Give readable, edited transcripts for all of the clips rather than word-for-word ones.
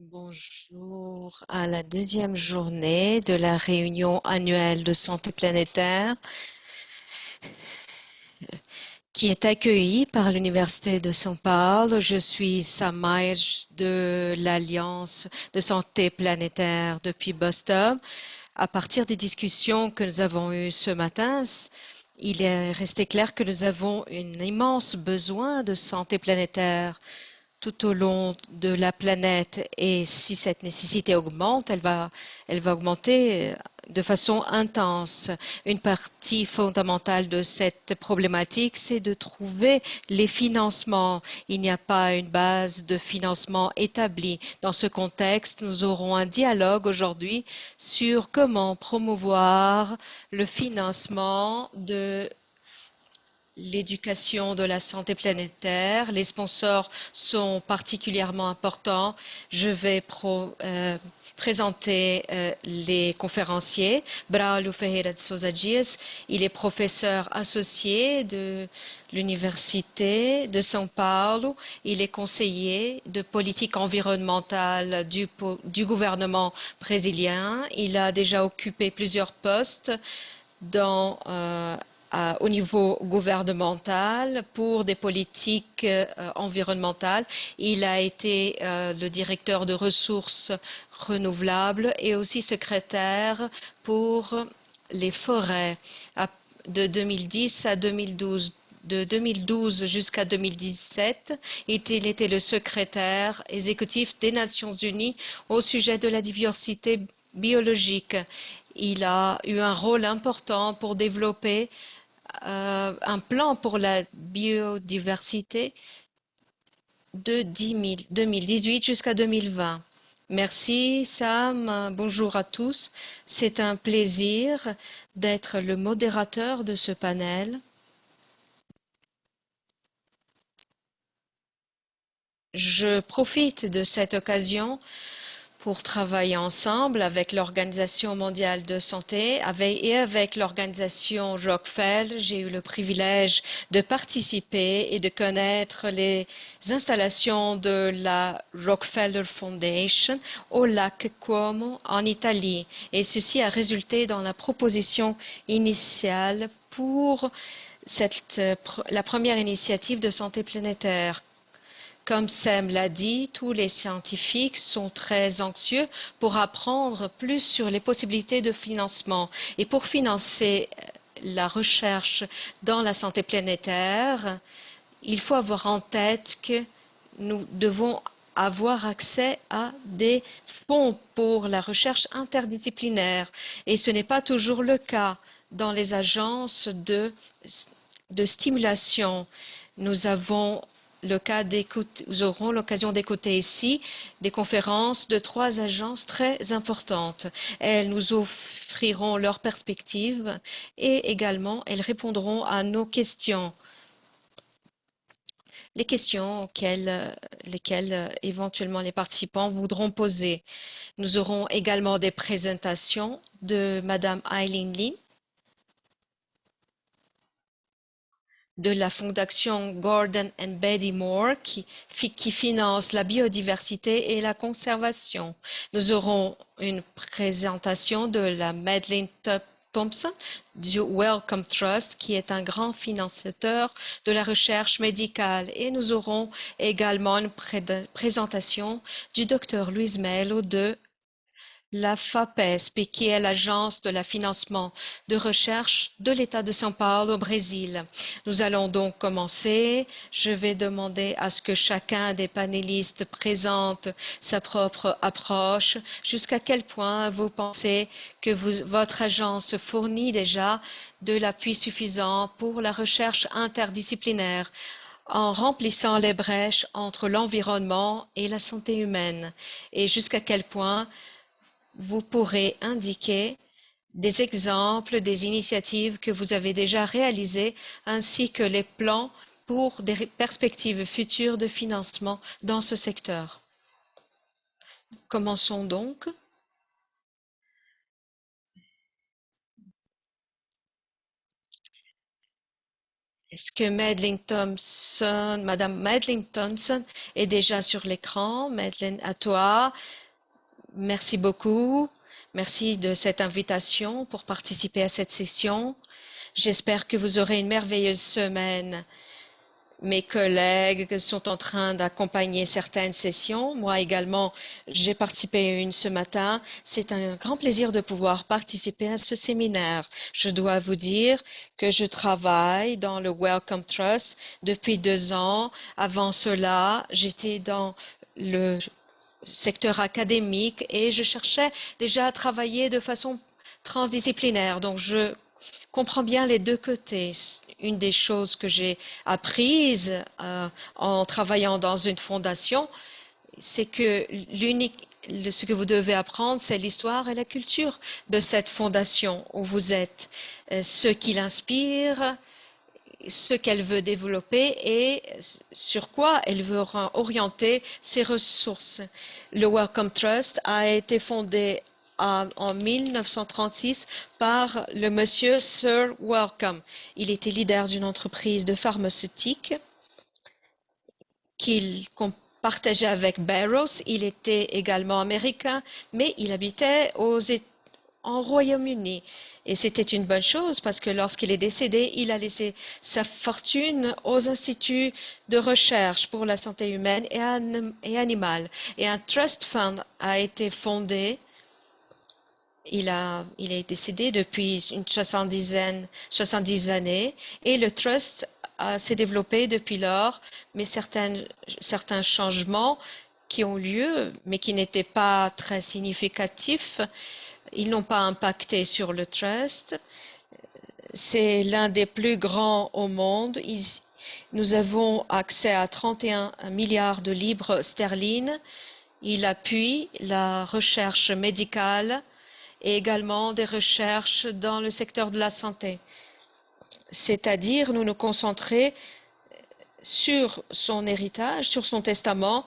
Bonjour à la deuxième journée de la réunion annuelle de santé planétaire qui est accueillie par l'Université de São Paulo. Je suis Sam Myers de l'Alliance de santé planétaire depuis Boston. À partir des discussions que nous avons eues ce matin, il est resté clair que nous avons un immense besoin de santé planétaire tout au long de la planète, et si cette nécessité augmente, elle va augmenter de façon intense. Une partie fondamentale de cette problématique, c'est de trouver les financements. Il n'y a pas une base de financement établie. Dans ce contexte, nous aurons un dialogue aujourd'hui sur comment promouvoir le financement de l'éducation de la santé planétaire. Les sponsors sont particulièrement importants. Je vais présenter les conférenciers. Braulio Ferreira de Sousa Dias, il est professeur associé de l'Université de São Paulo. Il est conseiller de politique environnementale du gouvernement brésilien. Il a déjà occupé plusieurs postes dans au niveau gouvernemental pour des politiques environnementales. Il a été le directeur de ressources renouvelables et aussi secrétaire pour les forêts de 2010 à 2012. De 2012 jusqu'à 2017, il était le secrétaire exécutif des Nations Unies au sujet de la diversité biologique. Il a eu un rôle important pour développer un plan pour la biodiversité de 2018 jusqu'à 2020. Merci Sam, bonjour à tous. C'est un plaisir d'être le modérateur de ce panel. Je profite de cette occasion pour travailler ensemble avec l'Organisation mondiale de santé et avec l'organisation Rockefeller. J'ai eu le privilège de participer et de connaître les installations de la Rockefeller Foundation au lac Como en Italie. Et ceci a résulté dans la proposition initiale pour la première initiative de santé planétaire. Comme Sam l'a dit, tous les scientifiques sont très anxieux pour apprendre plus sur les possibilités de financement. Et pour financer la recherche dans la santé planétaire, il faut avoir en tête que nous devons avoir accès à des fonds pour la recherche interdisciplinaire. Et ce n'est pas toujours le cas dans les agences de stimulation. Nous avons nous aurons l'occasion d'écouter ici des conférences de trois agences très importantes. Elles nous offriront leurs perspectives et également elles répondront à nos questions. Les questions lesquelles éventuellement les participants voudront poser. Nous aurons également des présentations de Madame Eileen Lee, de la Fondation Gordon and Betty Moore qui finance la biodiversité et la conservation. Nous aurons une présentation de la Madeleine Thompson du Wellcome Trust, qui est un grand financeur de la recherche médicale. Et nous aurons également une présentation du Dr Luis Melo de la FAPESP, qui est l'agence de la financement de recherche de l'État de São Paulo au Brésil. Nous allons donc commencer. Je vais demander à ce que chacun des panélistes présente sa propre approche. Jusqu'à quel point vous pensez que votre agence fournit déjà de l'appui suffisant pour la recherche interdisciplinaire en remplissant les brèches entre l'environnement et la santé humaine, et jusqu'à quel point vous pourrez indiquer des exemples des initiatives que vous avez déjà réalisées ainsi que les plans pour des perspectives futures de financement dans ce secteur. Commençons donc. Est-ce que Madame Madeleine Thompson est déjà sur l'écran? Madeleine, à toi. Merci beaucoup. Merci de cette invitation pour participer à cette session. J'espère que vous aurez une merveilleuse semaine. Mes collègues sont en train d'accompagner certaines sessions. Moi également, j'ai participé à une ce matin. C'est un grand plaisir de pouvoir participer à ce séminaire. Je dois vous dire que je travaille dans le Wellcome Trust depuis 2 ans. Avant cela, j'étais dans le secteur académique et je cherchais déjà à travailler de façon transdisciplinaire. Donc, je comprends bien les deux côtés. Une des choses que j'ai apprises en travaillant dans une fondation, c'est que ce que vous devez apprendre, c'est l'histoire et la culture de cette fondation où vous êtes, ce qui l'inspire, ce qu'elle veut développer et sur quoi elle veut orienter ses ressources. Le Wellcome Trust a été fondé en 1936 par le monsieur Sir Wellcome. Il était leader d'une entreprise de pharmaceutique qu'il partageait avec Barrows. Il était également américain, mais il habitait en Royaume-Uni. Et c'était une bonne chose parce que lorsqu'il est décédé, il a laissé sa fortune aux instituts de recherche pour la santé humaine et animale. Et un trust fund a été fondé. Il est décédé depuis une 70 années et le trust s'est développé depuis lors, mais certains changements qui ont lieu, mais qui n'étaient pas très significatifs, ils n'ont pas impacté sur le trust. C'est l'un des plus grands au monde. Nous avons accès à 31 milliards de livres sterling. Il appuie la recherche médicale et également des recherches dans le secteur de la santé. C'est-à-dire, nous nous concentrer sur son héritage, sur son testament.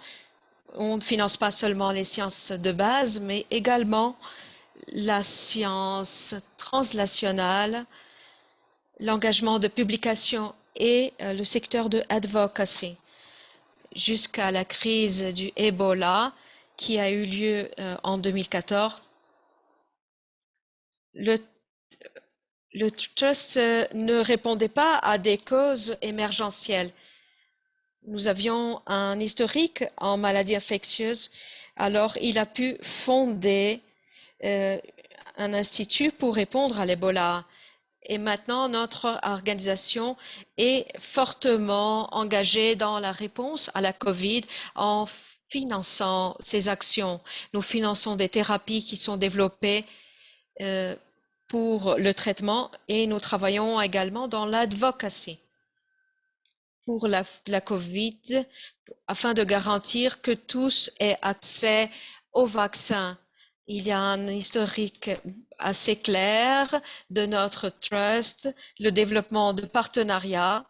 On ne finance pas seulement les sciences de base, mais également la science translationnelle, l'engagement de publication et le secteur de advocacy. Jusqu'à la crise du Ebola qui a eu lieu en 2014, le trust ne répondait pas à des causes émergentielles. Nous avions un historique en maladies infectieuses, alors il a pu fonder un institut pour répondre à l'Ebola. Et maintenant, notre organisation est fortement engagée dans la réponse à la COVID en finançant ces actions. Nous finançons des thérapies qui sont développées pour le traitement et nous travaillons également dans l'advocacy pour la COVID afin de garantir que tous aient accès au vaccin. Il y a un historique assez clair de notre trust, le développement de partenariats.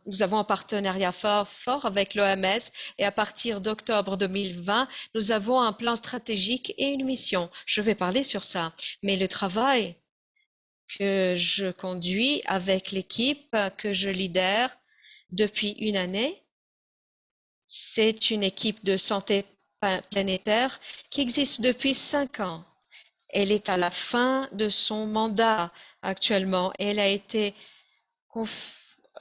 Nous avons un partenariat fort avec l'OMS et à partir d'octobre 2020, nous avons un plan stratégique et une mission. Je vais parler sur ça. Mais le travail que je conduis avec l'équipe que je lidère depuis une année, c'est une équipe de santé planétaire qui existe depuis 5 ans. Elle est à la fin de son mandat actuellement. Elle a été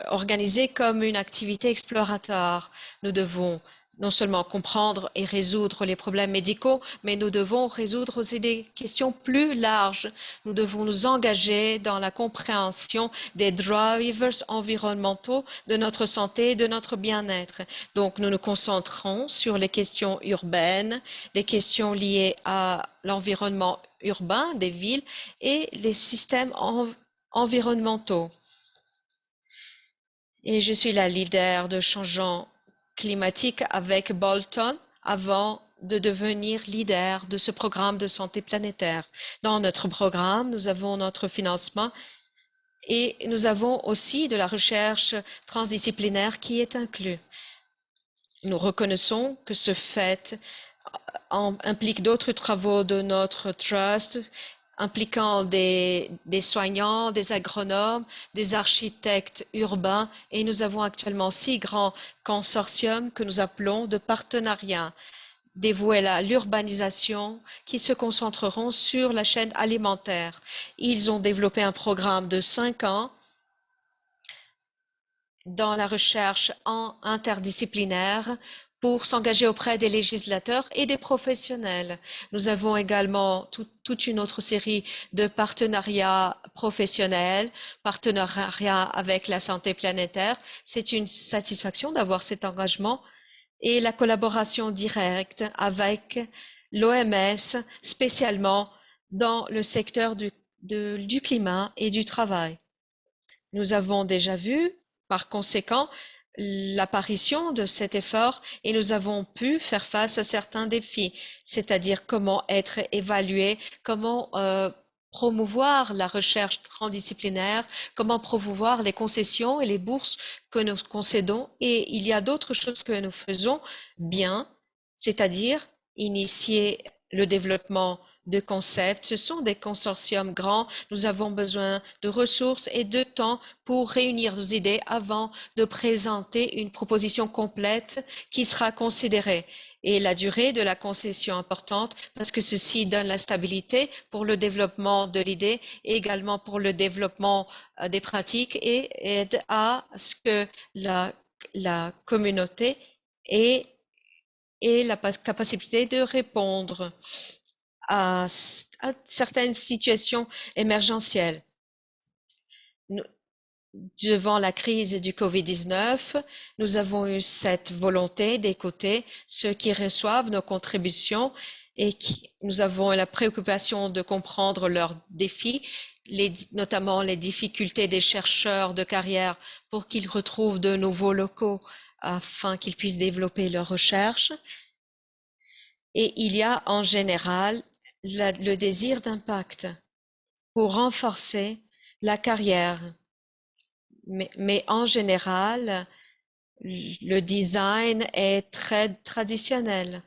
organisée comme une activité exploratoire. Nous devons non seulement comprendre et résoudre les problèmes médicaux, mais nous devons résoudre aussi des questions plus larges. Nous devons nous engager dans la compréhension des drivers environnementaux de notre santé et de notre bien-être. Donc, nous nous concentrons sur les questions urbaines, les questions liées à l'environnement urbain des villes et les systèmes environnementaux. Et je suis la leader de changement climatique avec Bolton avant de devenir leader de ce programme de santé planétaire. Dans notre programme, nous avons notre financement et nous avons aussi de la recherche transdisciplinaire qui est inclus. Nous reconnaissons que ce fait implique d'autres travaux de notre trust impliquant des soignants, des agronomes, des architectes urbains, et nous avons actuellement 6 grands consortiums que nous appelons de partenariats dévoués à l'urbanisation qui se concentreront sur la chaîne alimentaire. Ils ont développé un programme de 5 ans dans la recherche interdisciplinaire pour s'engager auprès des législateurs et des professionnels. Nous avons également toute une autre série de partenariats professionnels, partenariats avec la santé planétaire. C'est une satisfaction d'avoir cet engagement et la collaboration directe avec l'OMS, spécialement dans le secteur du climat et du travail. Nous avons déjà vu, par conséquent, l'apparition de cet effort et nous avons pu faire face à certains défis, c'est-à-dire comment être évalué, comment promouvoir la recherche transdisciplinaire, comment promouvoir les concessions et les bourses que nous concédons. Et il y a d'autres choses que nous faisons bien, c'est-à-dire initier le développement de concepts. Ce sont des consortiums grands. Nous avons besoin de ressources et de temps pour réunir nos idées avant de présenter une proposition complète qui sera considérée. Et la durée de la concession importante parce que ceci donne la stabilité pour le développement de l'idée et également pour le développement des pratiques et aide à ce que la communauté ait la capacité de répondre à certaines situations émergentielles. Devant la crise du Covid-19, nous avons eu cette volonté d'écouter ceux qui reçoivent nos contributions et nous avons la préoccupation de comprendre leurs défis, notamment les difficultés des chercheurs de carrière pour qu'ils retrouvent de nouveaux locaux afin qu'ils puissent développer leurs recherches. Et il y a en général le désir d'impact pour renforcer la carrière. Mais en général, le design est très traditionnel.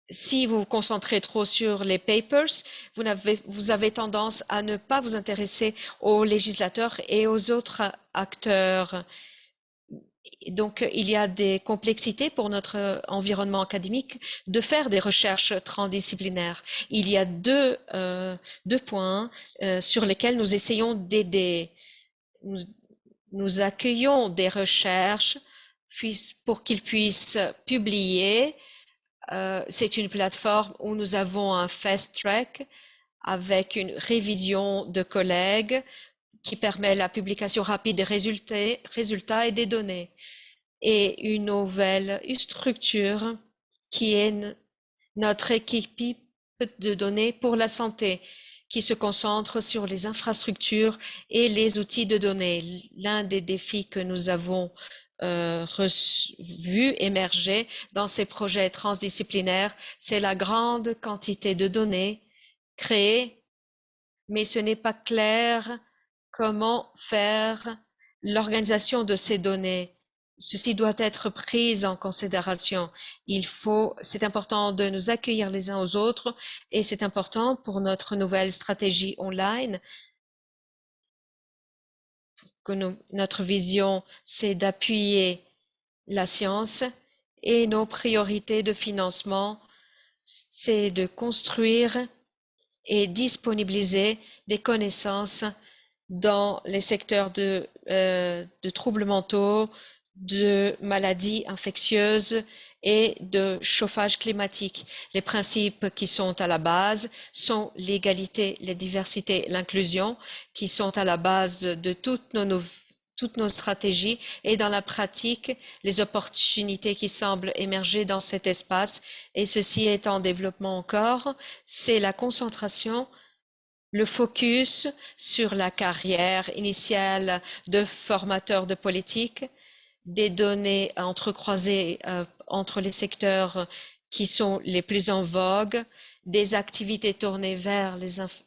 Si vous vous concentrez trop sur les papers, vous avez tendance à ne pas vous intéresser aux législateurs et aux autres acteurs. Donc, il y a des complexités pour notre environnement académique de faire des recherches transdisciplinaires. Il y a deux points sur lesquels nous essayons d'aider. Nous accueillons des recherches pour qu'ils puissent publier. C'est une plateforme où nous avons un fast track avec une révision de collègues qui permet la publication rapide des résultats et des données, et une nouvelle structure qui est notre équipe de données pour la santé, qui se concentre sur les infrastructures et les outils de données. L'un des défis que nous avons vu émerger dans ces projets transdisciplinaires, c'est la grande quantité de données créées, mais ce n'est pas clair comment faire l'organisation de ces données. Ceci doit être pris en considération. C'est important de nous accueillir les uns aux autres et c'est important pour notre nouvelle stratégie online que notre vision, c'est d'appuyer la science et nos priorités de financement, c'est de construire et disponibiliser des connaissances dans les secteurs de troubles mentaux, de maladies infectieuses et de chauffage climatique. Les principes qui sont à la base sont l'égalité, la diversité, l'inclusion, qui sont à la base de toutes nos stratégies et dans la pratique, les opportunités qui semblent émerger dans cet espace, et ceci est en développement encore, c'est la concentration, le focus sur la carrière initiale de formateur de politique, des données entrecroisées entre les secteurs qui sont les plus en vogue, des activités tournées vers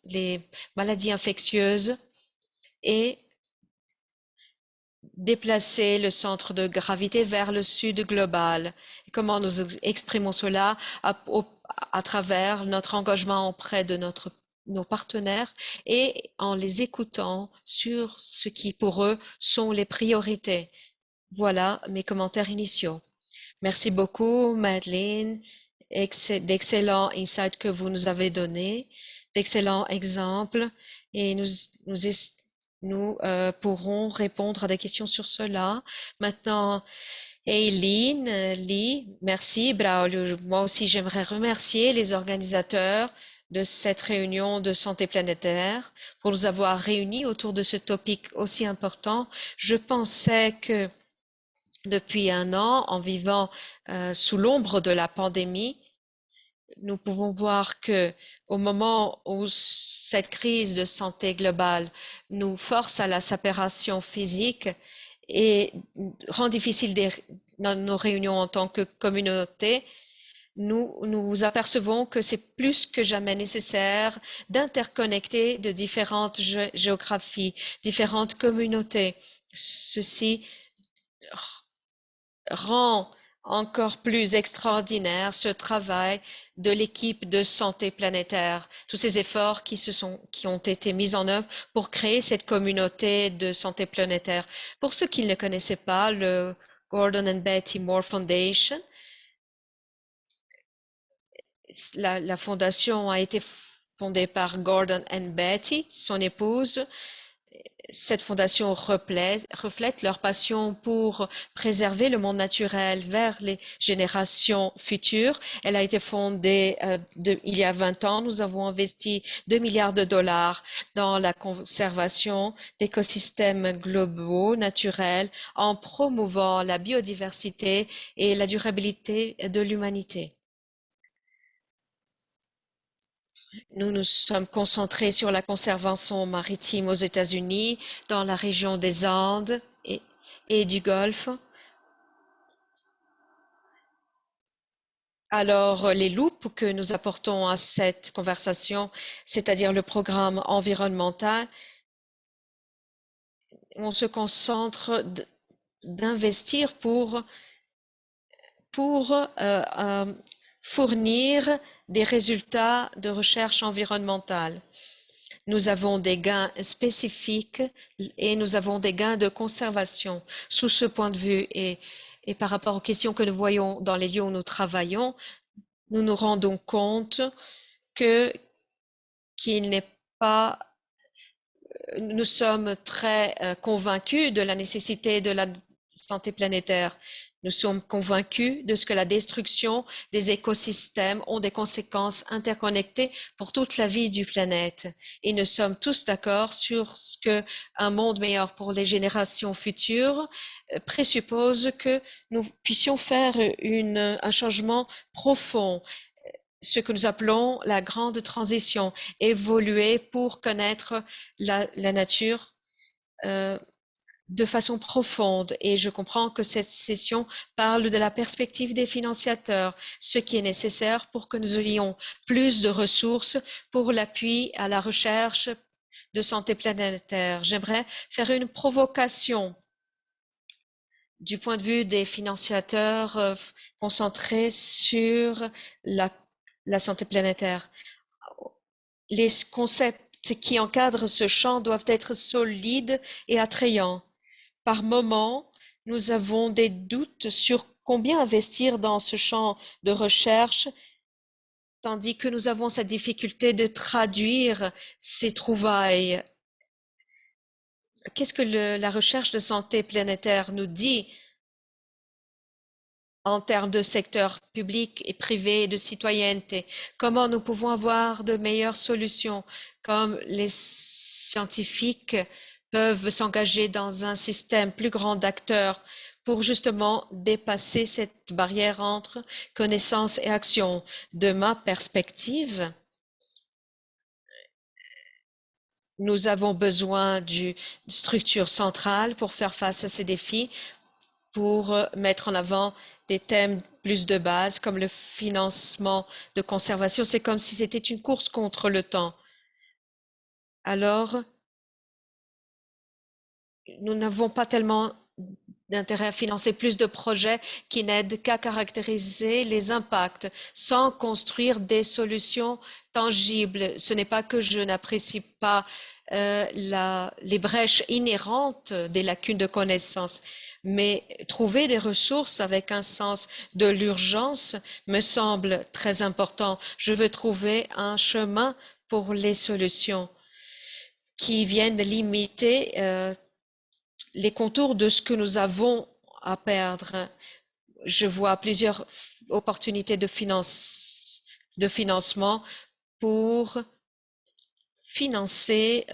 les maladies infectieuses et déplacer le centre de gravité vers le sud global. Comment nous exprimons cela à travers notre engagement auprès de nos partenaires et en les écoutant sur ce qui pour eux sont les priorités. Voilà mes commentaires initiaux. Merci beaucoup, Madeleine. D'excellents insights que vous nous avez donnés, d'excellents exemples, et nous pourrons répondre à des questions sur cela. Maintenant, Eileen, Lee, merci. Braulio, moi aussi, j'aimerais remercier les organisateurs de cette réunion de santé planétaire pour nous avoir réunis autour de ce topic aussi important. Je pensais que depuis un an, en vivant sous l'ombre de la pandémie, nous pouvons voir que au moment où cette crise de santé globale nous force à la séparation physique et rend difficile nos réunions en tant que communauté, nous apercevons que c'est plus que jamais nécessaire d'interconnecter de différentes géographies, différentes communautés. Ceci rend encore plus extraordinaire ce travail de l'équipe de santé planétaire, tous ces efforts qui ont été mis en œuvre pour créer cette communauté de santé planétaire. Pour ceux qui ne le connaissaient pas, le Gordon and Betty Moore Foundation, la fondation a été fondée par Gordon and Betty, son épouse. Cette fondation reflète leur passion pour préserver le monde naturel vers les générations futures. Elle a été fondée il y a 20 ans. Nous avons investi 2 milliards de dollars dans la conservation d'écosystèmes globaux naturels en promouvant la biodiversité et la durabilité de l'humanité. Nous nous sommes concentrés sur la conservation maritime aux États-Unis, dans la région des Andes et du Golfe. Alors, les loupes que nous apportons à cette conversation, c'est-à-dire le programme environnemental, on se concentre d'investir pour fournir des résultats de recherche environnementale. Nous avons des gains spécifiques et nous avons des gains de conservation. Sous ce point de vue et par rapport aux questions que nous voyons dans les lieux où nous travaillons, nous nous rendons compte qu'il n'est pas, nous sommes très convaincus de la nécessité de la santé planétaire. Nous sommes convaincus de ce que la destruction des écosystèmes ont des conséquences interconnectées pour toute la vie du planète. Et nous sommes tous d'accord sur ce qu'un monde meilleur pour les générations futures présuppose que nous puissions faire un changement profond, ce que nous appelons la grande transition, évoluer pour connaître la nature de façon profonde. Et je comprends que cette session parle de la perspective des financiateurs, ce qui est nécessaire pour que nous ayons plus de ressources pour l'appui à la recherche de santé planétaire. J'aimerais faire une provocation du point de vue des financiateurs concentrés sur la santé planétaire. Les concepts qui encadrent ce champ doivent être solides et attrayants. Par moments, nous avons des doutes sur combien investir dans ce champ de recherche, tandis que nous avons cette difficulté de traduire ces trouvailles. Qu'est-ce que la recherche de santé planétaire nous dit en termes de secteur public et privé et de citoyenneté? Comment nous pouvons avoir de meilleures solutions, comme les scientifiques peuvent s'engager dans un système plus grand d'acteurs pour justement dépasser cette barrière entre connaissance et action. De ma perspective, nous avons besoin d'une structure centrale pour faire face à ces défis, pour mettre en avant des thèmes plus de base comme le financement de conservation. C'est comme si c'était une course contre le temps. Alors, nous n'avons pas tellement d'intérêt à financer plus de projets qui n'aident qu'à caractériser les impacts sans construire des solutions tangibles. Ce n'est pas que je n'apprécie pas les brèches inhérentes des lacunes de connaissances, mais trouver des ressources avec un sens de l'urgence me semble très important. Je veux trouver un chemin pour les solutions qui viennent limiter les contours de ce que nous avons à perdre. Je vois plusieurs opportunités de financement pour financer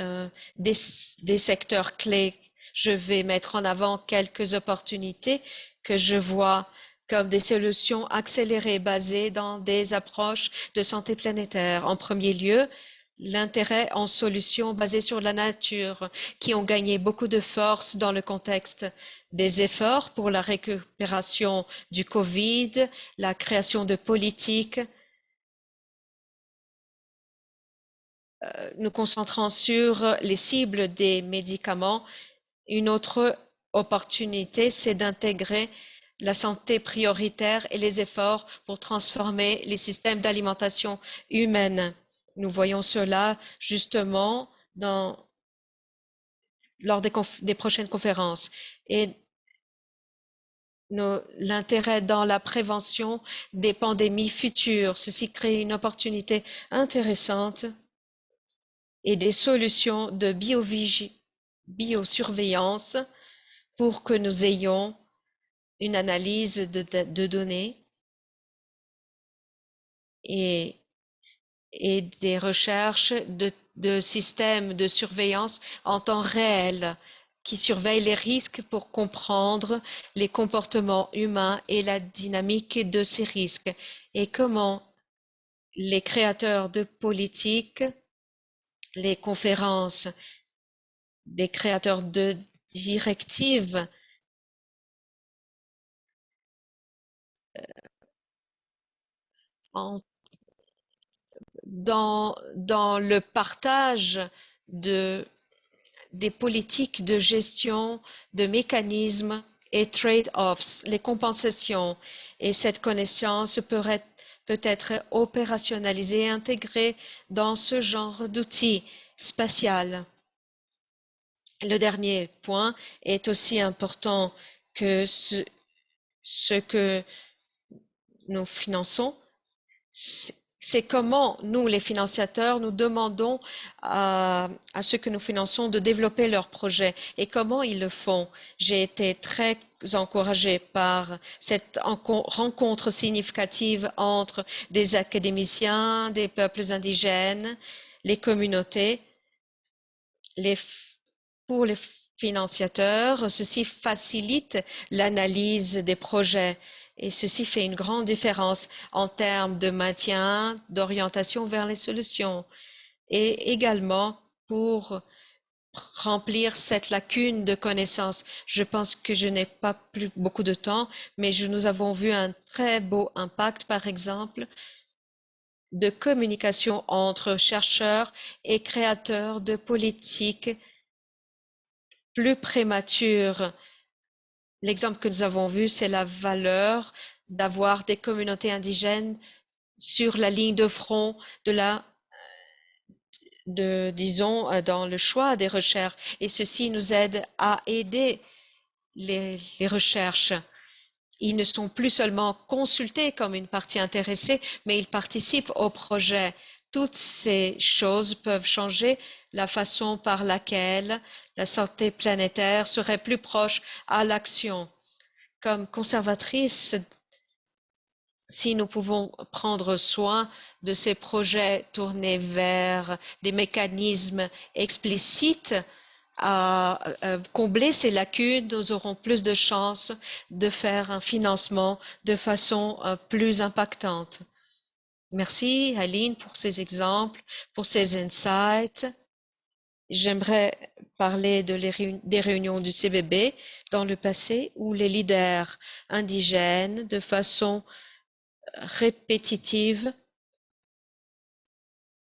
des secteurs clés. Je vais mettre en avant quelques opportunités que je vois comme des solutions accélérées basées dans des approches de santé planétaire. En premier lieu, l'intérêt en solutions basées sur la nature qui ont gagné beaucoup de force dans le contexte des efforts pour la récupération du Covid, la création de politiques nous concentrant sur les cibles des médicaments. Une autre opportunité, c'est d'intégrer la santé prioritaire et les efforts pour transformer les systèmes d'alimentation humaine. Nous voyons cela justement lors des prochaines conférences. Et l'intérêt dans la prévention des pandémies futures. Ceci crée une opportunité intéressante et des solutions de biosurveillance pour que nous ayons une analyse de données et des recherches de systèmes de surveillance en temps réel qui surveillent les risques pour comprendre les comportements humains et la dynamique de ces risques et comment les créateurs de politiques, les conférences des créateurs de directives en dans le partage des politiques de gestion, de mécanismes et trade-offs, les compensations. Et cette connaissance peut être opérationnalisée et intégrée dans ce genre d'outils spatial. Le dernier point est aussi important que ce que nous finançons, c'est comment nous, les financiateurs, nous demandons à ceux que nous finançons de développer leurs projets et comment ils le font. J'ai été très encouragée par cette rencontre significative entre des académiciens, des peuples indigènes, les communautés. Pour les financiateurs, ceci facilite l'analyse des projets. Et ceci fait une grande différence en termes de maintien, d'orientation vers les solutions et également pour remplir cette lacune de connaissances. Je pense que je n'ai pas plus beaucoup de temps, mais nous avons vu un très beau impact, par exemple, de communication entre chercheurs et créateurs de politiques plus prématures. L'exemple que nous avons vu, c'est la valeur d'avoir des communautés indigènes sur la ligne de front disons, dans le choix des recherches. Et ceci nous aide à aider les recherches. Ils ne sont plus seulement consultés comme une partie intéressée, mais ils participent au projet. Toutes ces choses peuvent changer la façon par laquelle la santé planétaire serait plus proche à l'action. Comme conservatrice, si nous pouvons prendre soin de ces projets tournés vers des mécanismes explicites à combler ces lacunes, nous aurons plus de chances de faire un financement de façon plus impactante. Merci, Aline, pour ces exemples, pour ces insights. J'aimerais parler des réunions du CBB dans le passé où les leaders indigènes, de façon répétitive,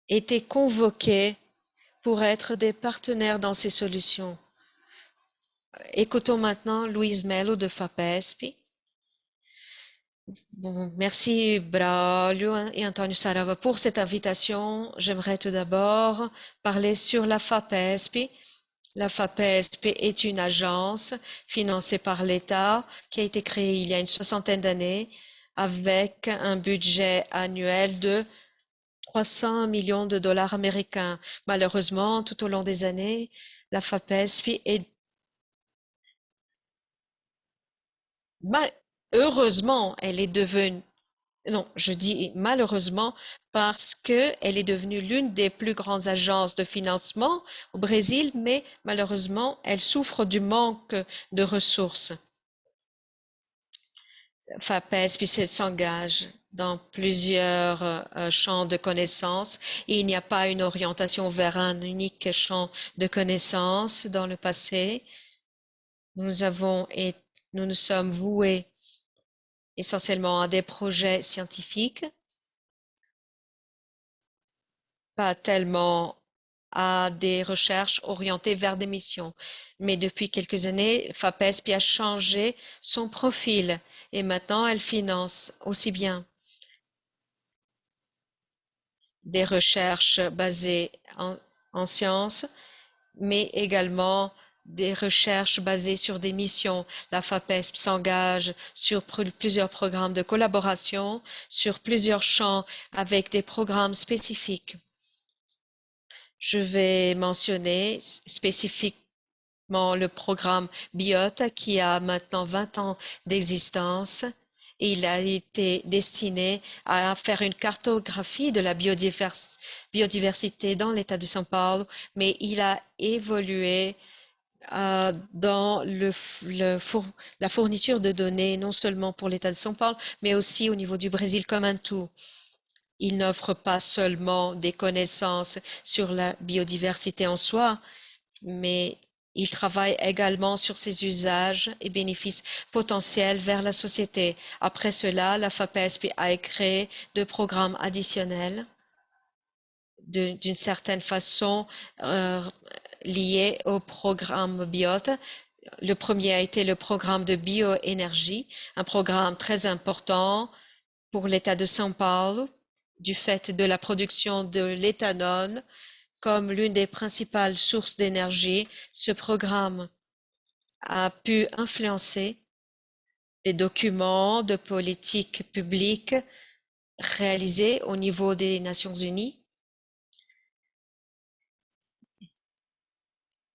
étaient convoqués pour être des partenaires dans ces solutions. Écoutons maintenant Louise Mello de FAPESP. Bon, merci Braulio et Antonio Sarava pour cette invitation. J'aimerais tout d'abord parler sur la FAPESP. La FAPESP est une agence financée par l'État qui a été créée il y a une soixantaine d'années avec un budget annuel de 300 millions de dollars américains. Malheureusement, tout au long des années, la FAPESP est heureusement, elle est devenue, non, je dis malheureusement parce que elle est devenue l'une des plus grandes agences de financement au Brésil, mais malheureusement, elle souffre du manque de ressources. FAPES puis s'engage dans plusieurs champs de connaissances et il n'y a pas une orientation vers un unique champ de connaissances dans le passé. Nous avons et nous nous sommes voués essentiellement à des projets scientifiques, pas tellement à des recherches orientées vers des missions. Mais depuis quelques années, FAPESP a changé son profil et maintenant elle finance aussi bien des recherches basées en sciences, mais également des recherches basées sur des missions. La FAPESP s'engage sur plusieurs programmes de collaboration, sur plusieurs champs avec des programmes spécifiques. Je vais mentionner spécifiquement le programme BIOT qui a maintenant 20 ans d'existence. Et il a été destiné à faire une cartographie de la biodiversité dans l'État de São Paulo, mais il a évolué dans la fourniture de données, non seulement pour l'État de São Paulo, mais aussi au niveau du Brésil comme un tout. Il n'offre pas seulement des connaissances sur la biodiversité en soi, mais il travaille également sur ses usages et bénéfices potentiels vers la société. Après cela, la FAPESP a créé deux programmes additionnels d'une certaine façon euh, liés au programme BIOT. Le premier a été le programme de bioénergie, un programme très important pour l'État de São Paulo, du fait de la production de l'éthanol comme l'une des principales sources d'énergie. Ce programme a pu influencer des documents de politique publique réalisés au niveau des Nations Unies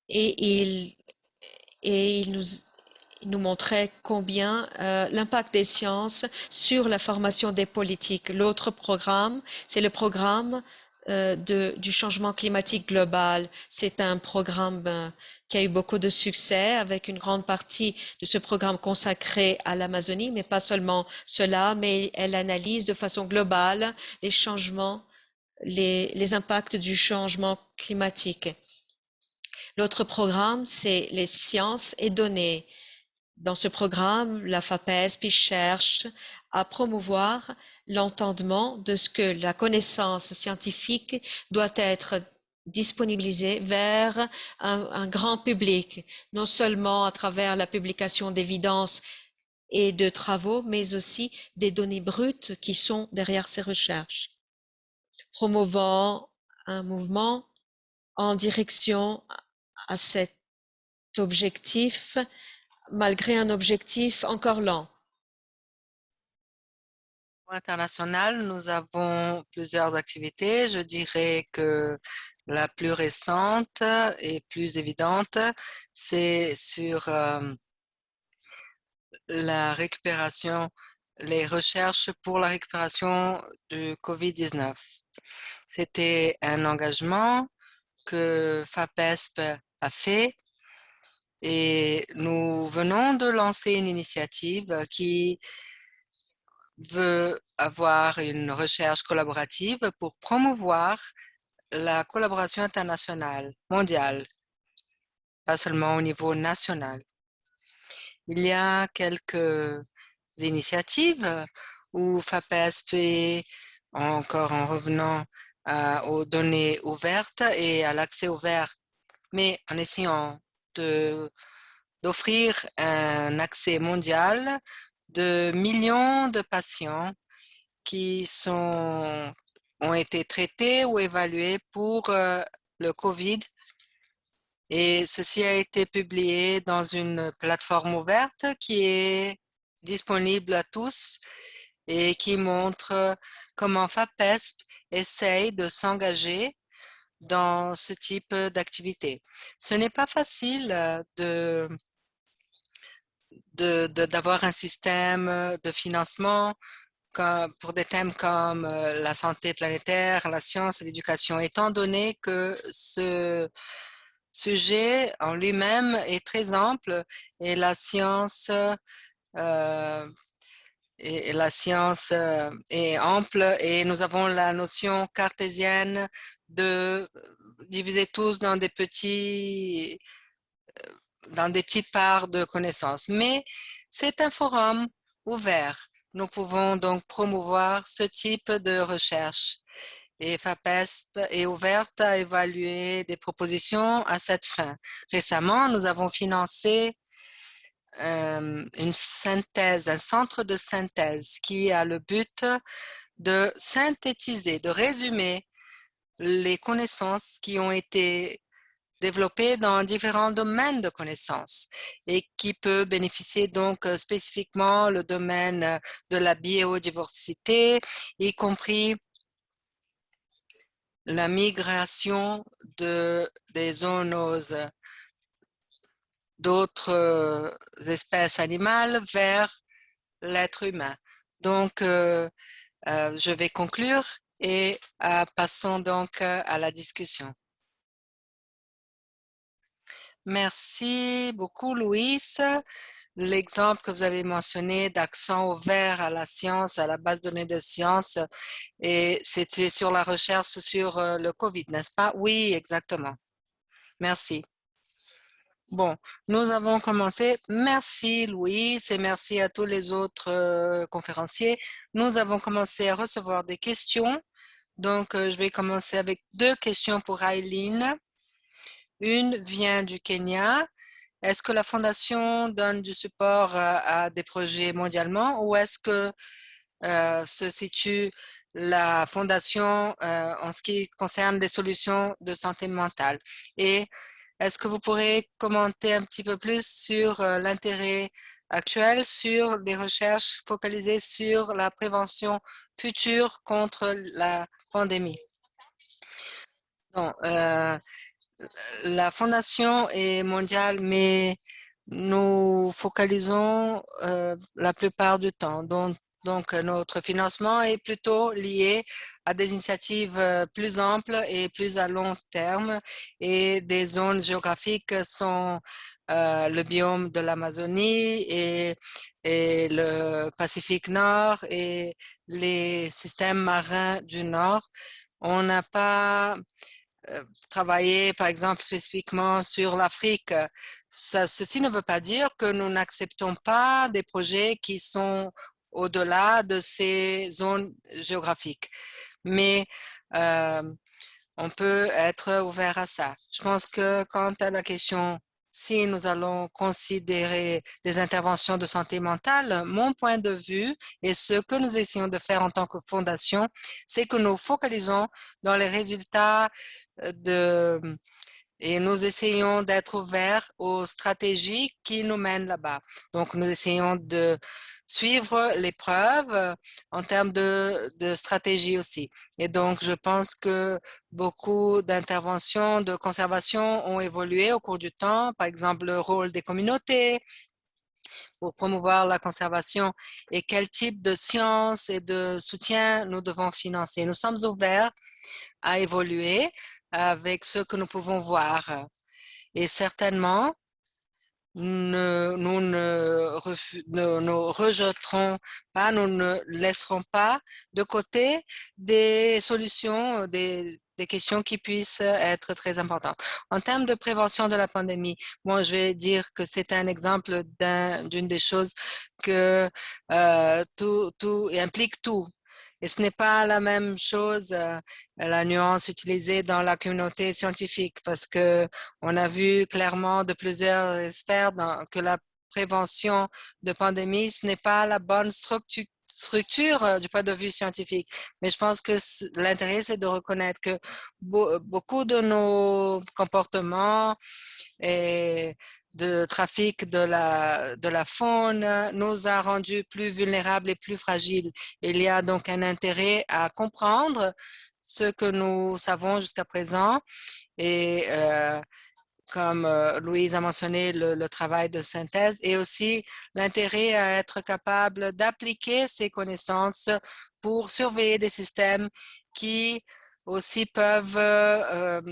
et il nous montrait combien l'impact des sciences sur la formation des politiques. L'autre programme, c'est le programme du changement climatique global. C'est un programme qui a eu beaucoup de succès avec une grande partie de ce programme consacré à l'Amazonie, mais pas seulement cela, mais elle analyse de façon globale les changements, les impacts du changement climatique. L'autre programme, c'est les sciences et données. Dans ce programme, la FAPESP cherche à promouvoir l'entendement de ce que la connaissance scientifique doit être disponibilisée vers un grand public, non seulement à travers la publication d'évidences et de travaux, mais aussi des données brutes qui sont derrière ces recherches, promouvant un mouvement en direction à cet objectif, malgré un objectif encore lent. International, nous avons plusieurs activités. Je dirais que la plus récente et plus évidente, c'est sur la récupération, les recherches pour la récupération du COVID-19. C'était un engagement que FAPESP a fait et nous venons de lancer une initiative qui veut avoir une recherche collaborative pour promouvoir la collaboration internationale, mondiale, pas seulement au niveau national. Il y a quelques initiatives où FAPESP, encore en revenant aux données ouvertes et à l'accès ouvert, mais en essayant de d'offrir un accès mondial de millions de patients qui ont été traités ou évalués pour le COVID. Et ceci a été publié dans une plateforme ouverte qui est disponible à tous et qui montre comment FAPESP essaye de s'engager dans ce type d'activité. Ce n'est pas facile d'avoir un système de financement pour des thèmes comme la santé planétaire, la science et l'éducation, étant donné que ce sujet en lui-même est très ample et la science est ample et nous avons la notion cartésienne de diviser tous dans des petites parts de connaissances. Mais c'est un forum ouvert. Nous pouvons donc promouvoir ce type de recherche. Et FAPESP est ouverte à évaluer des propositions à cette fin. Récemment, nous avons financé une synthèse, un centre de synthèse qui a le but de synthétiser, de résumer les connaissances qui ont été développées dans différents domaines de connaissances et qui peut bénéficier donc spécifiquement le domaine de la biodiversité, y compris la migration des zoonoses d'autres espèces animales vers l'être humain. Donc, je vais conclure et passons donc à la discussion. Merci beaucoup, Louis. L'exemple que vous avez mentionné d'accent ouvert à la science, à la base de données de science, et c'était sur la recherche sur le COVID, n'est-ce pas? Oui, exactement. Merci. Bon, nous avons commencé. Merci, Louis, et merci à tous les autres conférenciers. Nous avons commencé à recevoir des questions. Donc, je vais commencer avec 2 questions pour Aileen. Une vient du Kenya. Est-ce que la Fondation donne du support à des projets mondialement ou est-ce que se situe la Fondation en ce qui concerne des solutions de santé mentale? Et est-ce que vous pourrez commenter un petit peu plus sur l'intérêt actuel sur des recherches focalisées sur la prévention future contre la pandémie? Non, la fondation est mondiale, mais nous focalisons la plupart du temps. Donc, notre financement est plutôt lié à des initiatives plus amples et plus à long terme. Et des zones géographiques sont le biome de l'Amazonie et le Pacifique Nord et les systèmes marins du Nord. On n'a pas travailler, par exemple, spécifiquement sur l'Afrique. Ceci ne veut pas dire que nous n'acceptons pas des projets qui sont au-delà de ces zones géographiques. Mais on peut être ouvert à ça. Je pense que quant à la question si nous allons considérer des interventions de santé mentale, mon point de vue et ce que nous essayons de faire en tant que fondation, c'est que nous focalisons dans les résultats et nous essayons d'être ouverts aux stratégies qui nous mènent là-bas. Donc, nous essayons de suivre les preuves en termes de stratégie aussi. Et donc, je pense que beaucoup d'interventions de conservation ont évolué au cours du temps. Par exemple, le rôle des communautés pour promouvoir la conservation et quel type de sciences et de soutien nous devons financer. Nous sommes ouverts à évoluer avec ce que nous pouvons voir. Et certainement, nous ne rejetterons pas, nous ne laisserons pas de côté des solutions, des questions qui puissent être très importantes. En termes de prévention de la pandémie, moi, je vais dire que c'est un exemple d'une des choses que tout implique tout. Et ce n'est pas la même chose, la nuance utilisée dans la communauté scientifique, parce que on a vu clairement de plusieurs experts que la prévention de pandémie, ce n'est pas la bonne structure du point de vue scientifique. Mais je pense que l'intérêt, c'est de reconnaître que beaucoup de nos comportements et de trafic de la faune nous a rendus plus vulnérables et plus fragiles. Il y a donc un intérêt à comprendre ce que nous savons jusqu'à présent et comme Louise a mentionné, le travail de synthèse et aussi l'intérêt à être capable d'appliquer ces connaissances pour surveiller des systèmes qui aussi peuvent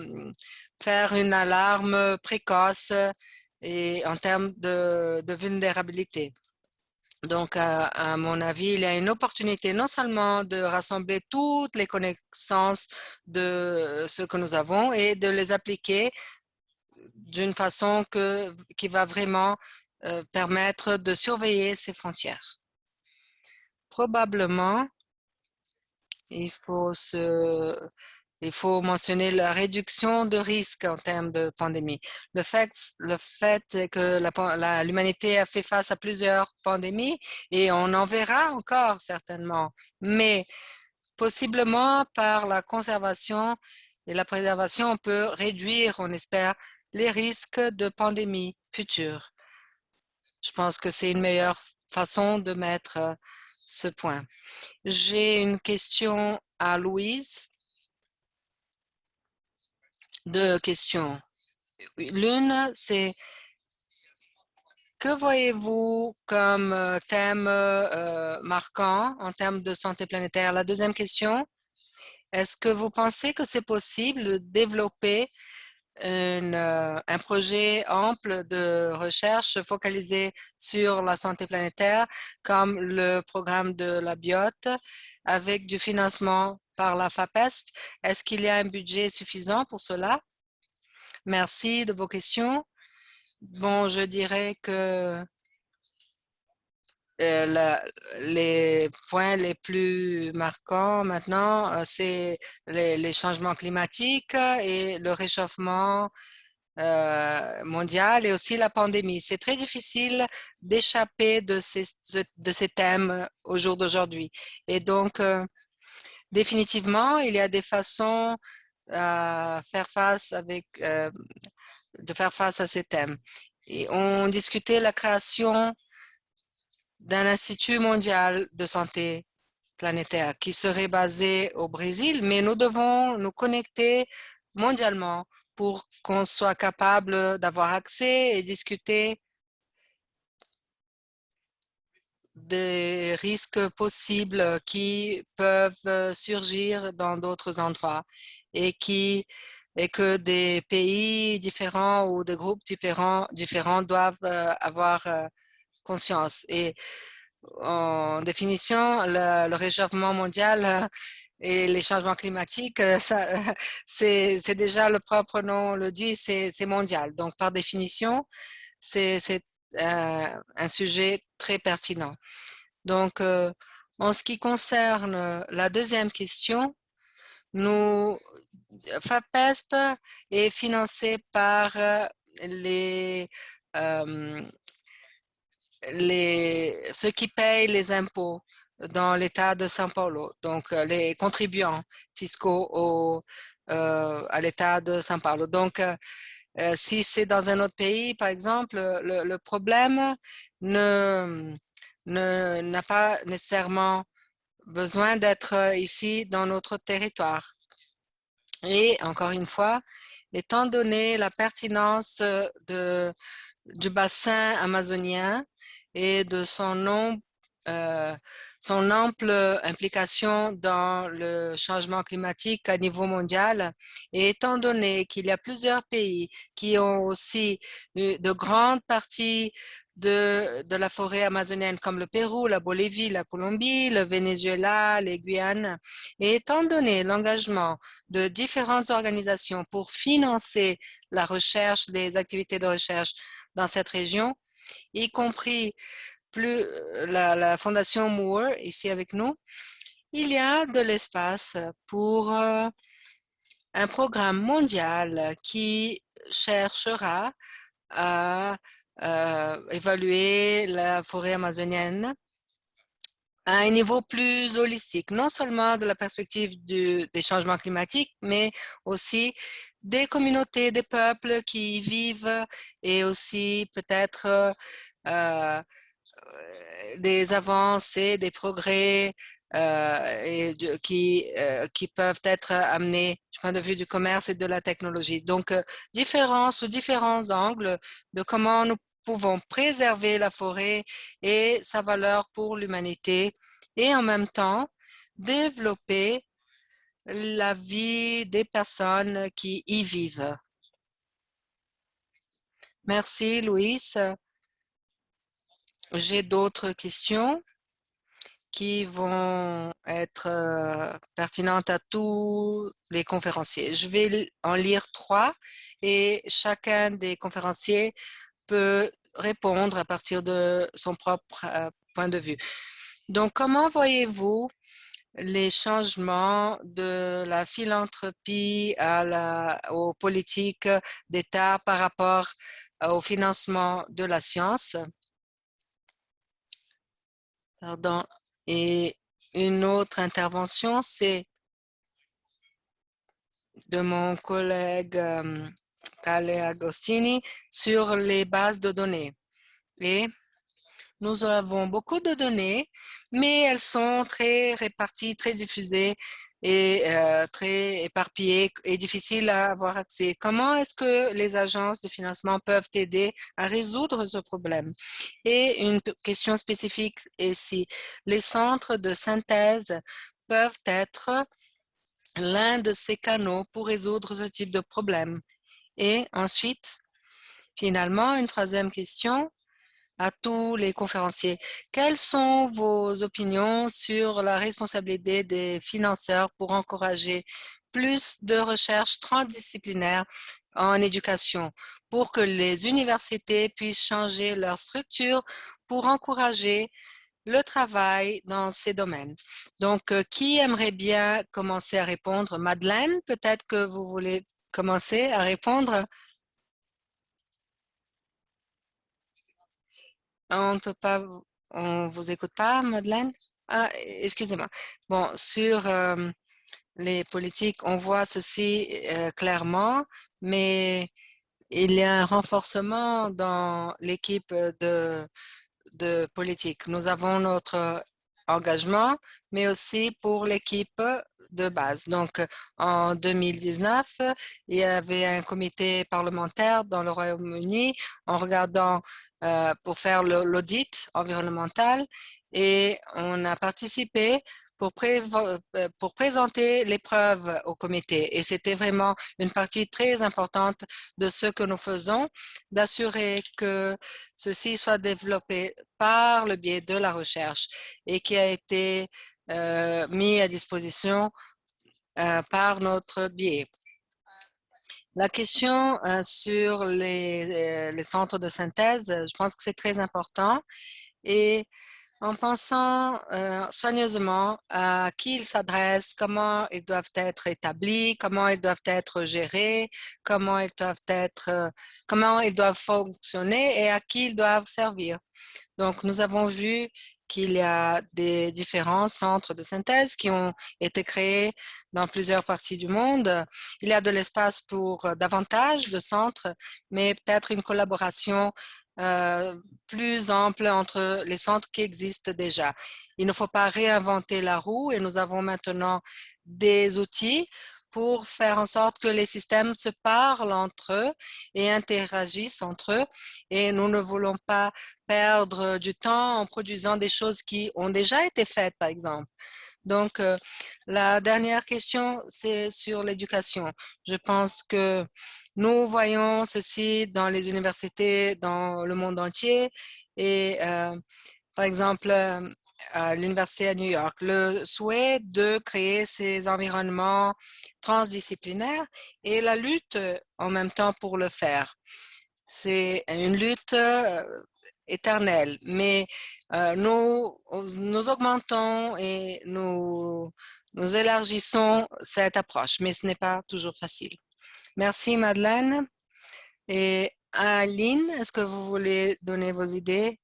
faire une alarme précoce et en termes de vulnérabilité. Donc, à mon avis, il y a une opportunité non seulement de rassembler toutes les connaissances de ce que nous avons et de les appliquer d'une façon qui va vraiment permettre de surveiller ces frontières. Probablement, il faut mentionner la réduction de risque en termes de pandémie. Le fait que l'humanité a fait face à plusieurs pandémies et on en verra encore certainement, mais possiblement par la conservation et la préservation, on peut réduire, on espère, les risques de pandémies futures. Je pense que c'est une meilleure façon de mettre ce point. J'ai une question à Louise. Deux questions. L'une, c'est que voyez-vous comme thème marquant en termes de santé planétaire? La deuxième question, est-ce que vous pensez que c'est possible de développer un projet ample de recherche focalisé sur la santé planétaire, comme le programme de la biote, avec du financement par la FAPESP? Est-ce qu'il y a un budget suffisant pour cela? Merci de vos questions. Bon, je dirais que les points les plus marquants maintenant, c'est les changements climatiques et le réchauffement mondial et aussi la pandémie. C'est très difficile d'échapper de ces thèmes au jour d'aujourd'hui. Et donc, définitivement, il y a des façons à faire face de faire face à ces thèmes. Et on discutait la création d'un institut mondial de santé planétaire qui serait basé au Brésil, mais nous devons nous connecter mondialement pour qu'on soit capable d'avoir accès et discuter des risques possibles qui peuvent surgir dans d'autres endroits et que des pays différents ou des groupes différents doivent avoir conscience. Et en définition, le réchauffement mondial et les changements climatiques, c'est déjà le propre nom le dit, c'est mondial. Donc, par définition, c'est un sujet très pertinent. Donc, en ce qui concerne la deuxième question, FAPESP est financé par euh, ceux qui payent les impôts dans l'État de São Paulo, donc les contribuants fiscaux à l'État de São Paulo. Donc, si c'est dans un autre pays, par exemple, le problème n'a pas nécessairement besoin d'être ici dans notre territoire. Et encore une fois, étant donné la pertinence du bassin amazonien et de son ample implication dans le changement climatique à niveau mondial, et étant donné qu'il y a plusieurs pays qui ont aussi de grandes parties de la forêt amazonienne, comme le Pérou, la Bolivie, la Colombie, le Venezuela, les Guyanes, et étant donné l'engagement de différentes organisations pour financer la recherche, les activités de recherche dans cette région, y compris la Fondation Moore ici avec nous, il y a de l'espace pour un programme mondial qui cherchera à évaluer la forêt amazonienne à un niveau plus holistique, non seulement de la perspective des changements climatiques, mais aussi des communautés, des peuples qui y vivent et aussi peut-être des avancées, des progrès qui peuvent être amenés du point de vue du commerce et de la technologie. Donc, sous différents angles de comment nous pouvons préserver la forêt et sa valeur pour l'humanité et en même temps développer la vie des personnes qui y vivent. Merci, Louis. J'ai d'autres questions qui vont être pertinentes à tous les conférenciers. Je vais en lire 3 et chacun des conférenciers peut répondre à partir de son propre point de vue. Donc, comment voyez-vous les changements de la philanthropie aux politiques d'État par rapport au financement de la science? Pardon. Et une autre intervention, c'est de mon collègue Cale Agostini sur les bases de données. Et nous avons beaucoup de données, mais elles sont très réparties, très diffusées et très éparpillées et difficiles à avoir accès. Comment est-ce que les agences de financement peuvent aider à résoudre ce problème? Et une question spécifique est si les centres de synthèse peuvent être l'un de ces canaux pour résoudre ce type de problème. Et ensuite, finalement, une troisième question à tous les conférenciers. Quelles sont vos opinions sur la responsabilité des financeurs pour encourager plus de recherche transdisciplinaire en éducation, pour que les universités puissent changer leur structure pour encourager le travail dans ces domaines? Donc, qui aimerait bien commencer à répondre? Madeleine, peut-être que vous voulez commencer à répondre? On ne peut pas, on vous écoute pas, Madeleine? Ah, excusez-moi. Bon, sur les politiques, on voit ceci clairement, mais il y a un renforcement dans l'équipe de politique. Nous avons notre engagement, mais aussi pour l'équipe de base. Donc, en 2019, il y avait un comité parlementaire dans le Royaume-Uni en regardant pour faire l'audit environnemental et on a participé pour présenter les preuves au comité. Et c'était vraiment une partie très importante de ce que nous faisons, d'assurer que ceci soit développé par le biais de la recherche et qui a été mis à disposition par notre biais. La question sur les centres de synthèse, je pense que c'est très important et en pensant soigneusement à qui ils s'adressent, comment ils doivent être établis, comment ils doivent être gérés, comment ils doivent fonctionner et à qui ils doivent servir. Donc, nous avons vu qu'il y a des différents centres de synthèse qui ont été créés dans plusieurs parties du monde. Il y a de l'espace pour davantage de centres, mais peut-être une collaboration plus ample entre les centres qui existent déjà. Il ne faut pas réinventer la roue et nous avons maintenant des outils pour faire en sorte que les systèmes se parlent entre eux et interagissent entre eux. Et nous ne voulons pas perdre du temps en produisant des choses qui ont déjà été faites, par exemple. Donc, la dernière question, c'est sur l'éducation. Je pense que nous voyons ceci dans les universités, dans le monde entier. Et, par exemple, à l'université à New York, le souhait de créer ces environnements transdisciplinaires et la lutte en même temps pour le faire. C'est une lutte éternel, mais nous augmentons et nous élargissons cette approche, mais ce n'est pas toujours facile. Merci Madeleine. Et Aline, est-ce que vous voulez donner vos idées?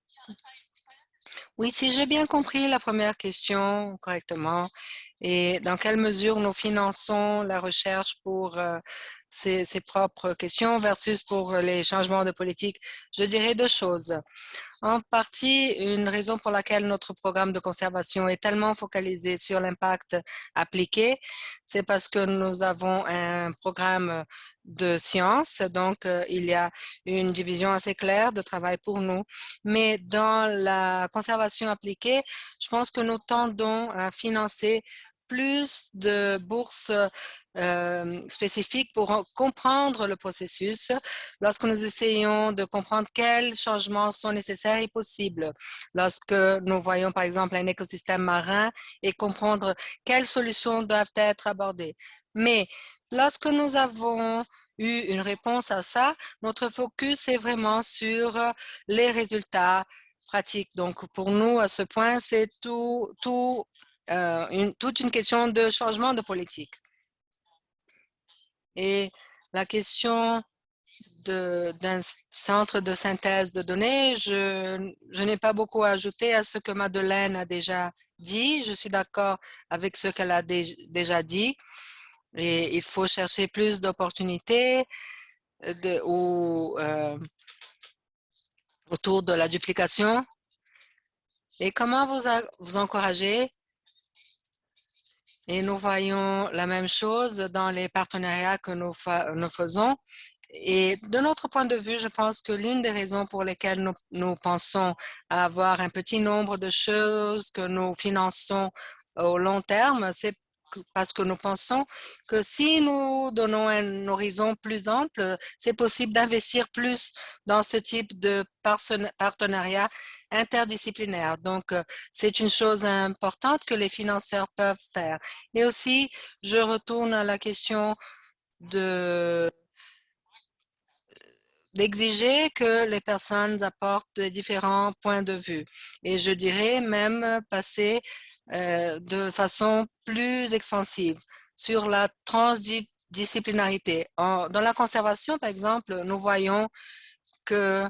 Oui, si j'ai bien compris la première question correctement, et dans quelle mesure nous finançons la recherche pour ses propres questions versus pour les changements de politique, je dirais deux choses. En partie, une raison pour laquelle notre programme de conservation est tellement focalisé sur l'impact appliqué, c'est parce que nous avons un programme de sciences, donc il y a une division assez claire de travail pour nous. Mais dans la conservation appliquée, je pense que nous tendons à financer plus de bourses spécifiques pour comprendre le processus lorsque nous essayons de comprendre quels changements sont nécessaires et possibles, lorsque nous voyons par exemple un écosystème marin et comprendre quelles solutions doivent être abordées. Mais lorsque nous avons eu une réponse à ça, notre focus est vraiment sur les résultats pratiques. Donc, pour nous, à ce point, c'est toute une question de changement de politique. Et la question d'un centre de synthèse de données, je n'ai pas beaucoup à ajouter à ce que Madeleine a déjà dit. Je suis d'accord avec ce qu'elle a déjà dit. Et il faut chercher plus d'opportunités autour de la duplication. Et comment vous encourager? Et nous voyons la même chose dans les partenariats que nous faisons. Et de notre point de vue, je pense que l'une des raisons pour lesquelles nous pensons avoir un petit nombre de choses que nous finançons au long terme, c'est parce que nous pensons que si nous donnons un horizon plus ample, c'est possible d'investir plus dans ce type de partenariat interdisciplinaire. Donc, c'est une chose importante que les financeurs peuvent faire. Et aussi, je retourne à la question d'exiger que les personnes apportent différents points de vue. Et je dirais même passer de façon plus expansive sur la transdisciplinarité. Dans la conservation, par exemple, nous voyons que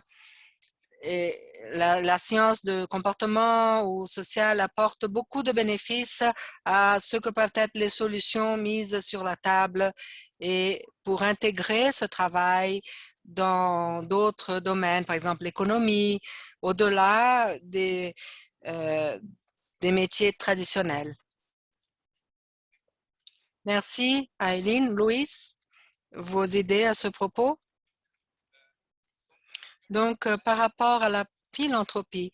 la science de comportement ou social apporte beaucoup de bénéfices à ce que peuvent être les solutions mises sur la table et pour intégrer ce travail dans d'autres domaines, par exemple l'économie, au-delà des métiers traditionnels. Merci, Aileen. Louis, vos idées à ce propos? Donc, par rapport à la philanthropie,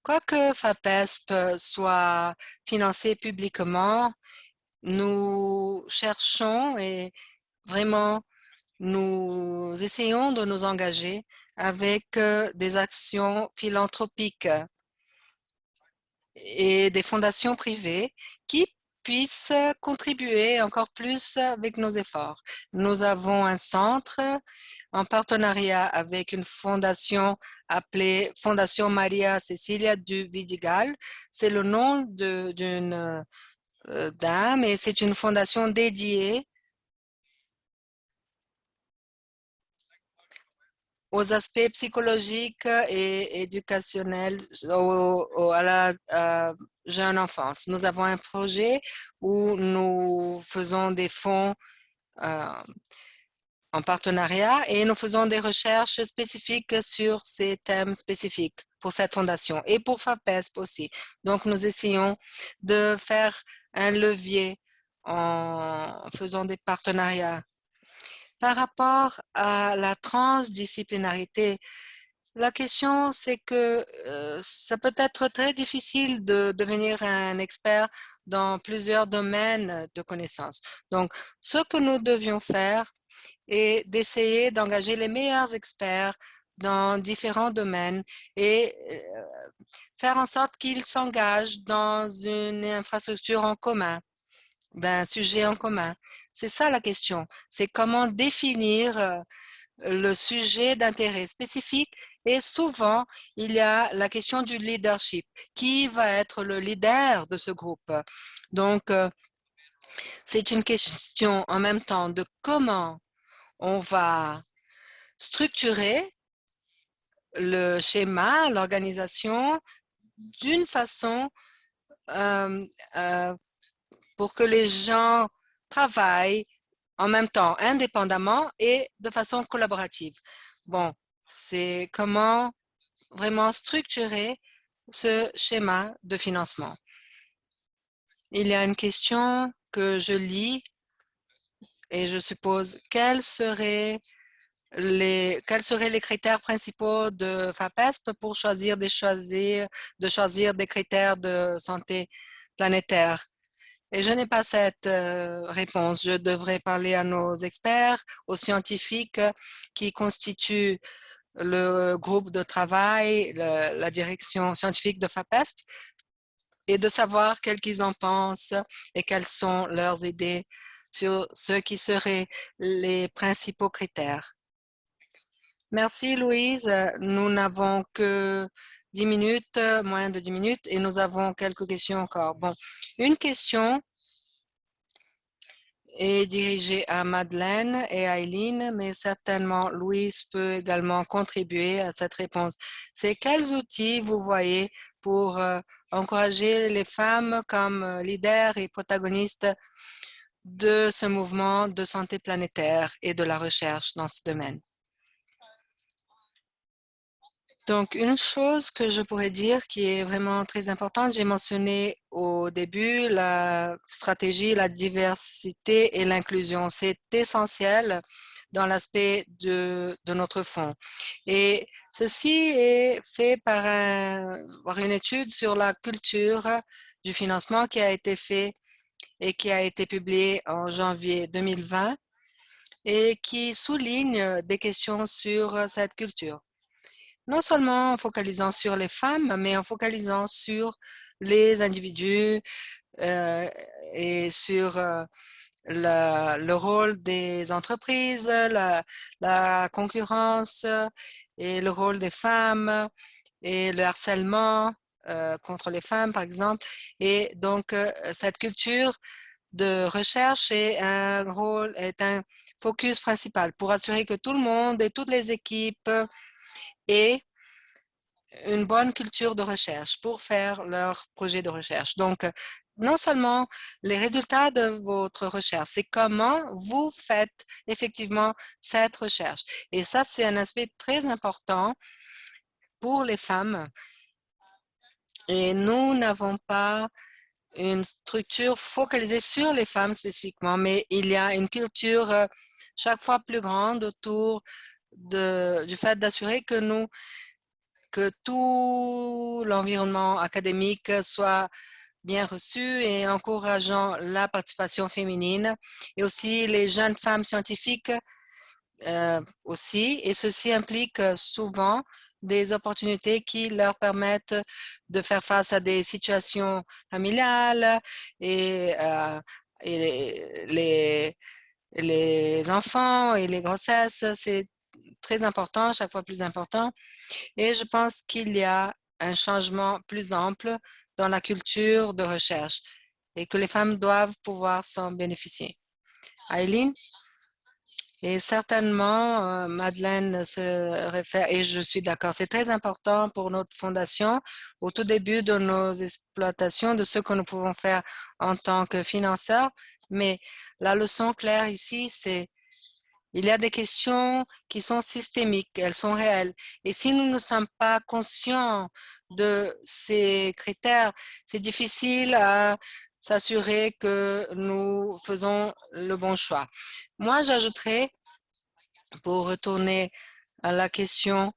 quoique FAPESP soit financé publiquement, nous cherchons et vraiment nous essayons de nous engager avec des actions philanthropiques et des fondations privées qui puissent contribuer encore plus avec nos efforts. Nous avons un centre en partenariat avec une fondation appelée Fondation Maria Cecilia du Vidigal. C'est le nom d'une dame et c'est une fondation dédiée aux aspects psychologiques et éducationnels à la jeune enfance. Nous avons un projet où nous faisons des fonds en partenariat et nous faisons des recherches spécifiques sur ces thèmes spécifiques pour cette fondation et pour FAPESP aussi. Donc, nous essayons de faire un levier en faisant des partenariats. Par rapport à la transdisciplinarité, la question, c'est que ça peut être très difficile de devenir un expert dans plusieurs domaines de connaissances. Donc, ce que nous devions faire est d'essayer d'engager les meilleurs experts dans différents domaines et faire en sorte qu'ils s'engagent dans une infrastructure en commun, d'un sujet en commun. C'est ça la question. C'est comment définir le sujet d'intérêt spécifique et souvent, il y a la question du leadership. Qui va être le leader de ce groupe? Donc, c'est une question en même temps de comment on va structurer le schéma, l'organisation d'une façon euh, euh, pour que les gens travaillent en même temps, indépendamment et de façon collaborative. Bon, c'est comment vraiment structurer ce schéma de financement. Il y a une question que je lis et je suppose quels seraient les critères principaux de FAPESP pour de choisir des critères de santé planétaire. Et je n'ai pas cette réponse. Je devrais parler à nos experts, aux scientifiques qui constituent le groupe de travail, la direction scientifique de FAPESP, et de savoir qu'est-ce qu'ils en pensent et quelles sont leurs idées sur ce qui seraient les principaux critères. Merci, Louise. Nous n'avons que 10 minutes, moins de 10 minutes, et nous avons quelques questions encore. Bon, une question est dirigée à Madeleine et à Eileen, mais certainement Louise peut également contribuer à cette réponse. C'est quels outils vous voyez pour encourager les femmes comme leaders et protagonistes de ce mouvement de santé planétaire et de la recherche dans ce domaine? Donc, une chose que je pourrais dire qui est vraiment très importante, j'ai mentionné au début la stratégie, la diversité et l'inclusion. C'est essentiel dans l'aspect de notre fonds. Et ceci est fait par une étude sur la culture du financement qui a été fait et qui a été publiée en janvier 2020 et qui souligne des questions sur cette culture. Non seulement en focalisant sur les femmes, mais en focalisant sur les individus euh, et sur le rôle des entreprises, la concurrence et le rôle des femmes et le harcèlement contre les femmes, par exemple. Et donc, cette culture de recherche est est un focus principal pour assurer que tout le monde et toutes les équipes aient une bonne culture de recherche pour faire leur projet de recherche. Donc, non seulement les résultats de votre recherche, c'est comment vous faites effectivement cette recherche. Et ça, c'est un aspect très important pour les femmes. Et nous n'avons pas une structure focalisée sur les femmes spécifiquement, mais il y a une culture chaque fois plus grande autour du fait d'assurer que tout l'environnement académique soit bien reçu et encourageant la participation féminine et aussi les jeunes femmes scientifiques aussi. Et ceci implique souvent des opportunités qui leur permettent de faire face à des situations familiales et les enfants et les grossesses, c'est très important, chaque fois plus important. Et je pense qu'il y a un changement plus ample dans la culture de recherche et que les femmes doivent pouvoir s'en bénéficier. Eileen? Et certainement, Madeleine se réfère, et je suis d'accord, c'est très important pour notre fondation au tout début de nos exploitations, de ce que nous pouvons faire en tant que financeurs. Mais la leçon claire ici, c'est il y a des questions qui sont systémiques, elles sont réelles. Et si nous ne sommes pas conscients de ces critères, c'est difficile à s'assurer que nous faisons le bon choix. Moi, j'ajouterais, pour retourner à la question,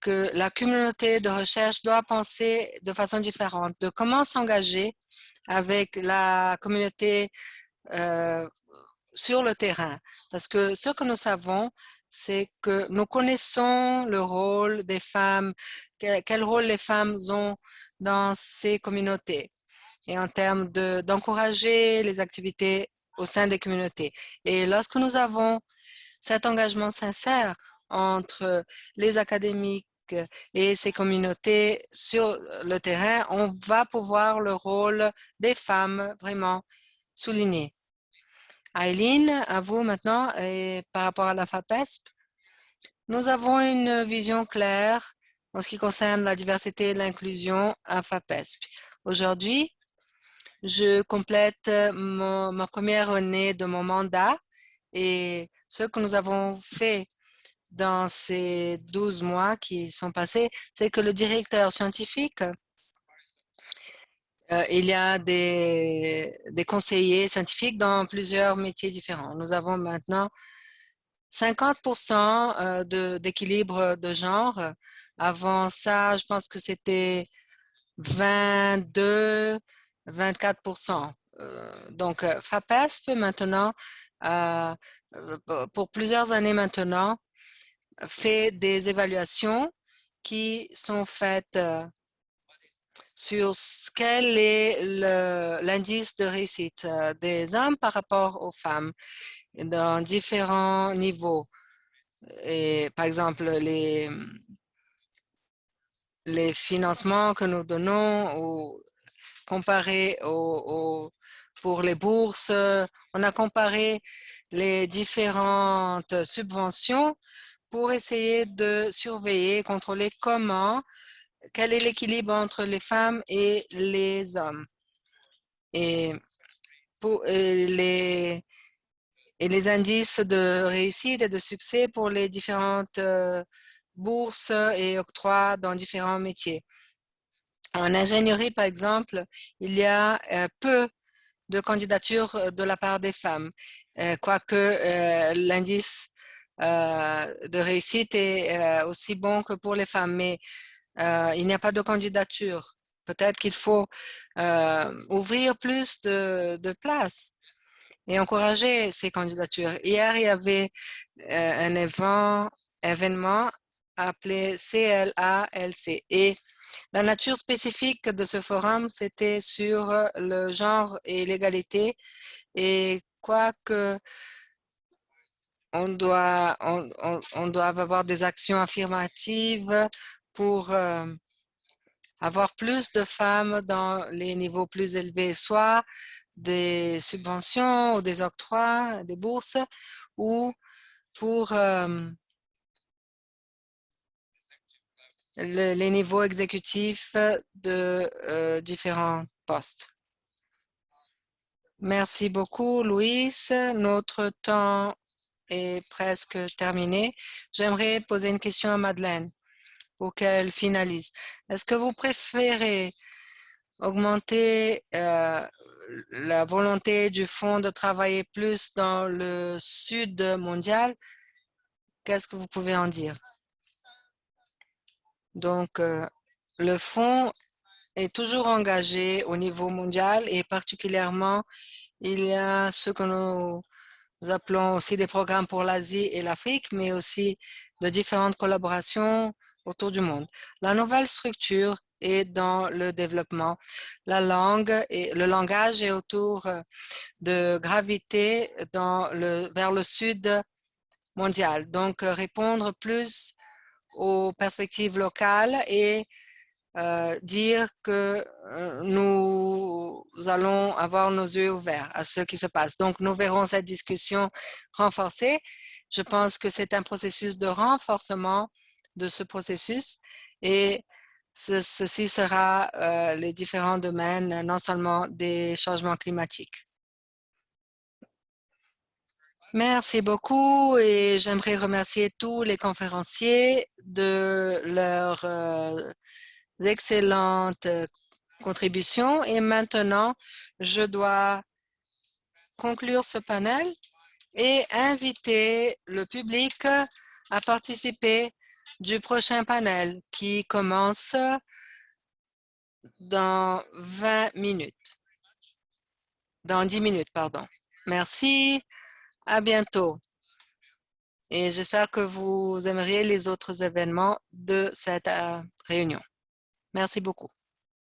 que la communauté de recherche doit penser de façon différente, de comment s'engager avec la communauté euh, sur le terrain. Parce que ce que nous savons, c'est que nous connaissons le rôle des femmes, quel rôle les femmes ont dans ces communautés et en termes d'encourager les activités au sein des communautés. Et lorsque nous avons cet engagement sincère entre les académiques et ces communautés sur le terrain, on va pouvoir le rôle des femmes vraiment souligner. Eileen, à vous maintenant, et par rapport à la FAPESP, nous avons une vision claire en ce qui concerne la diversité et l'inclusion à FAPESP. Aujourd'hui, je complète ma première année de mon mandat et ce que nous avons fait dans ces 12 mois qui sont passés, c'est que le directeur scientifique, il y a des conseillers scientifiques dans plusieurs métiers différents. Nous avons maintenant 50% d'équilibre de genre. Avant ça, je pense que c'était 22, 24%. Donc, FAPESP maintenant, pour plusieurs années maintenant, fait des évaluations qui sont faites sur quel est l'indice de réussite des hommes par rapport aux femmes dans différents niveaux. Et, par exemple, les financements que nous donnons ou comparé pour les bourses, on a comparé les différentes subventions pour essayer de surveiller, contrôler quel est l'équilibre entre les femmes et les hommes. Et les indices de réussite et de succès pour les différentes bourses et octrois dans différents métiers. En ingénierie, par exemple, il y a peu de candidatures de la part des femmes, quoique l'indice de réussite est aussi bon que pour les femmes, mais il n'y a pas de candidature. Peut-être qu'il faut ouvrir plus de places et encourager ces candidatures. Hier, il y avait un événement appelé CLALC et la nature spécifique de ce forum, c'était sur le genre et l'égalité et quoique on doit avoir des actions affirmatives pour avoir plus de femmes dans les niveaux plus élevés, soit des subventions ou des octrois, des bourses, ou pour les niveaux exécutifs de différents postes. Merci beaucoup, Louis. Notre temps est presque terminé. J'aimerais poser une question à Madeleine pour qu'elle finalise. Est-ce que vous préférez augmenter la volonté du fonds de travailler plus dans le sud mondial? Qu'est-ce que vous pouvez en dire? Donc, le fonds est toujours engagé au niveau mondial et particulièrement, il y a ce que nous appelons aussi des programmes pour l'Asie et l'Afrique, mais aussi de différentes collaborations autour du monde. La nouvelle structure est dans le développement. La langue et le langage est autour de gravité vers le sud mondial. Donc, répondre plus aux perspectives locales et dire que nous allons avoir nos yeux ouverts à ce qui se passe. Donc, nous verrons cette discussion renforcée. Je pense que c'est un processus de renforcement de ce processus et ceci sera les différents domaines, non seulement des changements climatiques. Merci beaucoup et j'aimerais remercier tous les conférenciers de leur excellentes contributions. Et maintenant, je dois conclure ce panel et inviter le public à participer du prochain panel qui commence dans 20 minutes. Dans 10 minutes, pardon. Merci. À bientôt. Et j'espère que vous aimeriez les autres événements de cette réunion. Merci beaucoup.